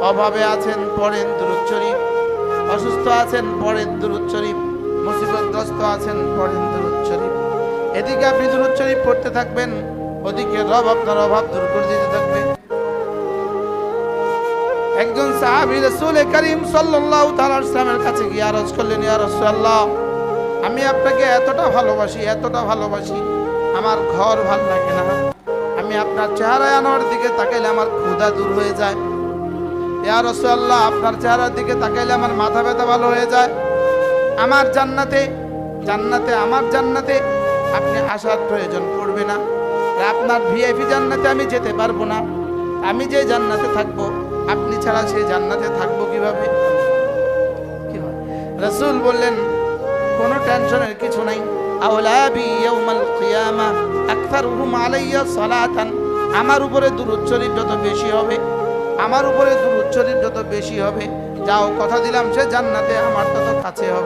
অভাবে আছেন পড়েন দুরূদ শরীফ, অসুস্থ আছেন পড়েন দুরূদ শরীফ, মুসিবতগ্রস্ত আছেন পড়েন দুরূদ শরীফ। এদিকে আপনি দুরূদ শরীফ পড়তে থাকবেন, ওদিকে রব আপনার অভাব দূর করে দিতে থাকবে। একজন সাহাবী রাসূল করিম সাল্লাল্লাহু তাআলা আলাইহি ওয়াসাল্লামের কাছে গিয়ে আরজ করলেন, ইয়া রাসূলুল্লাহ, আমি আপনাকে এতটা ভালোবাসি, আমার ঘর ভাল লাগে না, আমি আপনার চেহারায় আনোয়ার দিকে তাকাইলে আমার ক্ষুধা দূর হয়ে যায়। ইয়া রাসূলুল্লাহ, আপনার চেহারার দিকে তাকাইলে আমার মাথা ব্যথা ভালো হয়ে যায়। আমার জান্নাতে আপনি আসার প্রয়োজন পড়বে না, আপনার ভিআইপি জান্নাতে আমি যেতে পারবো না, আমি যে জান্নাতে থাকবো আপনি ছাড়া সেই জান্নাতে থাকবো কিভাবে? রাসূল বললেন, কোনো টেনশনের কিছু নাই। আওলাবি ইয়াউমাল কিয়ামা আকসারুহুম আলাইয়া সালাতান, আমার উপরে দুরূদ শরীফ যত বেশি হবে, যাও কথা দিলাম সে জান্নাতে আমার তত কাছে হবে।